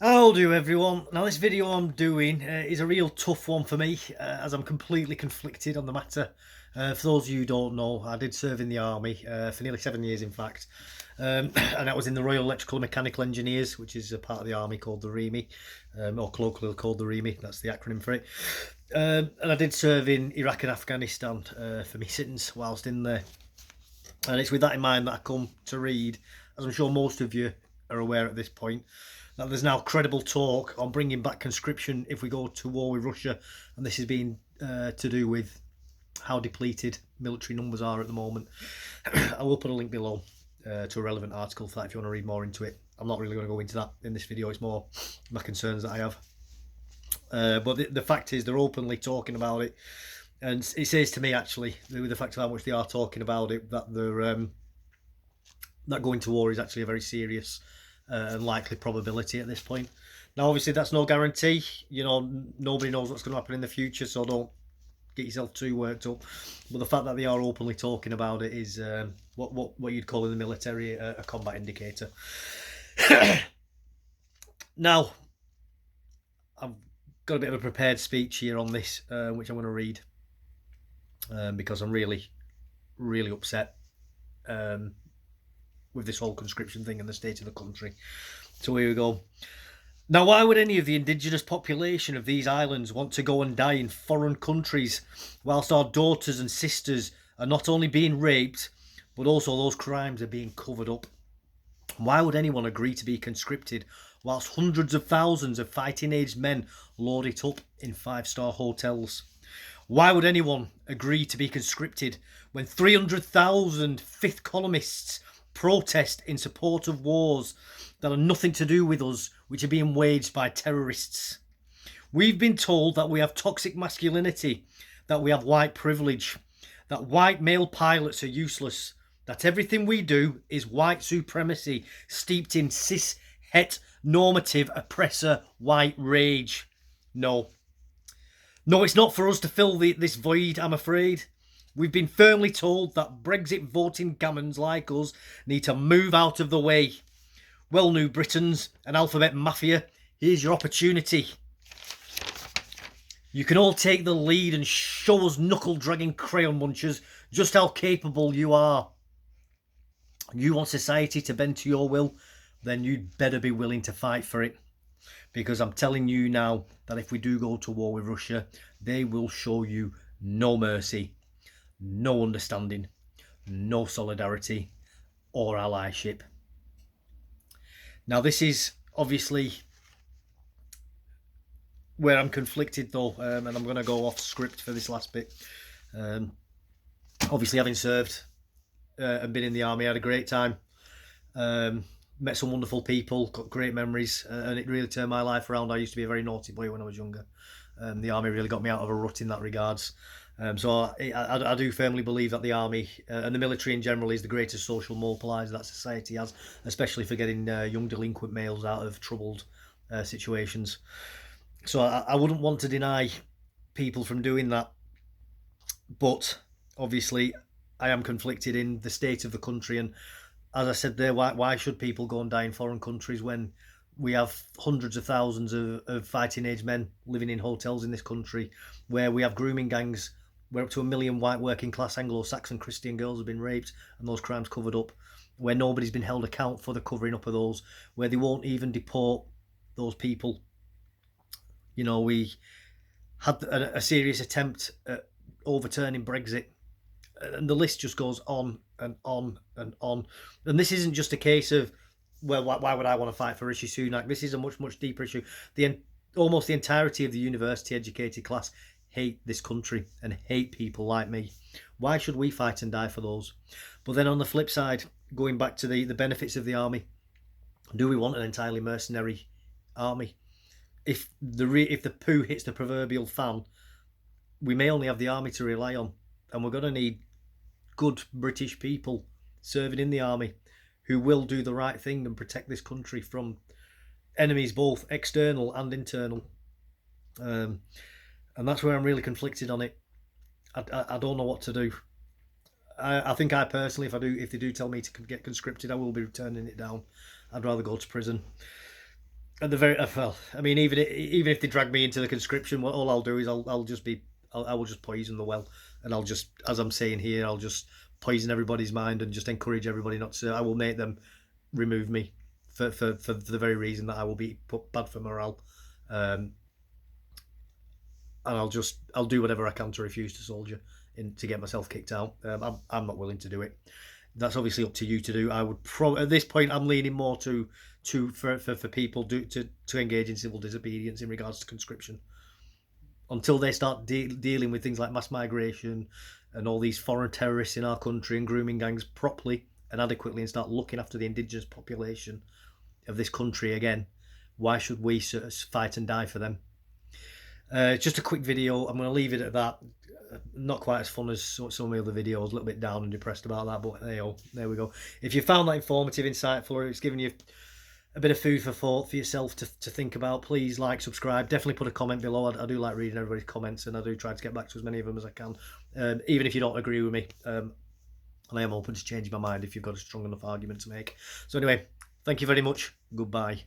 How'll do, everyone. Now this video I'm doing is a real tough one for me, as I'm completely conflicted on the matter. For those of you who don't know, I did serve in the army for nearly 7 years, in fact, and that was in the Royal Electrical and Mechanical Engineers, which is a part of the army called the REME, or colloquially called the REME. That's the acronym for it. And I did serve in Iraq and Afghanistan for me sentence whilst in there, and it's with that in mind that I come to read, as I'm sure most of you are aware at this point, that there's now credible talk on bringing back conscription if we go to war with Russia, and this is being to do with how depleted military numbers are at the moment. I will put a link below to a relevant article for that if you want to read more into it. I'm not really going to go into that in this video, it's more my concerns that I have. But the fact is, they're openly talking about it, and it says to me, actually, with the fact of how much they are talking about it, that they're that going to war is actually a very serious and likely probability at this point. Now, obviously, that's no guarantee. You know, nobody knows what's going to happen in the future, so don't get yourself too worked up. But the fact that they are openly talking about it is what you'd call in the military a combat indicator. Now, I've got a bit of a prepared speech here on this, which I'm going to read because I'm really, really upset with this whole conscription thing and the state of the country. So here we go. Now, why would any of the indigenous population of these islands want to go and die in foreign countries whilst our daughters and sisters are not only being raped, but also those crimes are being covered up? Why would anyone agree to be conscripted whilst hundreds of thousands of fighting-aged men load it up in five-star hotels? Why would anyone agree to be conscripted when 300,000 fifth columnists protest in support of wars that are nothing to do with us, which are being waged by terrorists? We've been told that we have toxic masculinity, that we have white privilege, that white male pilots are useless, that everything we do is white supremacy steeped in cis-het normative oppressor white rage. No, it's not for us to fill this void, I'm afraid. We've been firmly told that Brexit voting gammons like us need to move out of the way. Well, New Britons and Alphabet Mafia, here's your opportunity. You can all take the lead and show us knuckle-dragging crayon munchers just how capable you are. You want society to bend to your will? Then you'd better be willing to fight for it. Because I'm telling you now that if we do go to war with Russia, they will show you no mercy, no understanding, no solidarity or allyship. Now, this is obviously where I'm conflicted, though, and I'm going to go off script for this last bit. Obviously, having served and been in the army, I had a great time. Met some wonderful people, got great memories, and it really turned my life around. I used to be a very naughty boy when I was younger. The army really got me out of a rut in that regards. So I do firmly believe that the army and the military in general is the greatest social mobiliser that society has, especially for getting young delinquent males out of troubled situations. So I wouldn't want to deny people from doing that, but obviously I am conflicted in the state of the country, and as I said there, why should people go and die in foreign countries when we have hundreds of thousands of fighting-age men living in hotels in this country, where we have grooming gangs, where up to 1 million white working-class Anglo-Saxon Christian girls have been raped and those crimes covered up, where nobody's been held account for the covering up of those, where they won't even deport those people. You know, we had a serious attempt at overturning Brexit, and the list just goes on and on and on. And this isn't just a case of, well, why would I want to fight for Rishi Sunak? This is a much, much deeper issue. Almost the entirety of the university-educated class hate this country and hate people like me. Why should we fight and die for those? But then on the flip side, going back to the benefits of the army, do we want an entirely mercenary army? If the poo hits the proverbial fan, we may only have the army to rely on, and we're going to need good British people serving in the army who will do the right thing and protect this country from enemies, both external and internal. And that's where I'm really conflicted on it. I don't know what to do. I think I personally, if they do tell me to get conscripted, I will be turning it down. I'd rather go to prison. at the very well, I mean, even if they drag me into the conscription, all I'll do is I will just poison the well, and I'll just, as I'm saying here, I'll just poison everybody's mind and just encourage everybody not to. I will make them remove me for the very reason that I will be put bad for morale, and I'll do whatever I can to refuse to soldier to get myself kicked out. I'm not willing to do it. That's obviously up to you to do. I would at this point I'm leaning more for people to engage in civil disobedience in regards to conscription until they start dealing with things like mass migration and all these foreign terrorists in our country and grooming gangs properly and adequately, and start looking after the indigenous population of this country again. Why should we fight and die for them? Just a quick video. I'm going to leave it at that. Not quite as fun as some of my other videos, a little bit down and depressed about that, but there we go. If you found that informative, insightful, or it's given you a bit of food for thought for yourself to think about, please like, subscribe, definitely put a comment below. I do like reading everybody's comments, and I do try to get back to as many of them as I can, even if you don't agree with me, and I am open to changing my mind if you've got a strong enough argument to make. So anyway, thank you very much. Goodbye.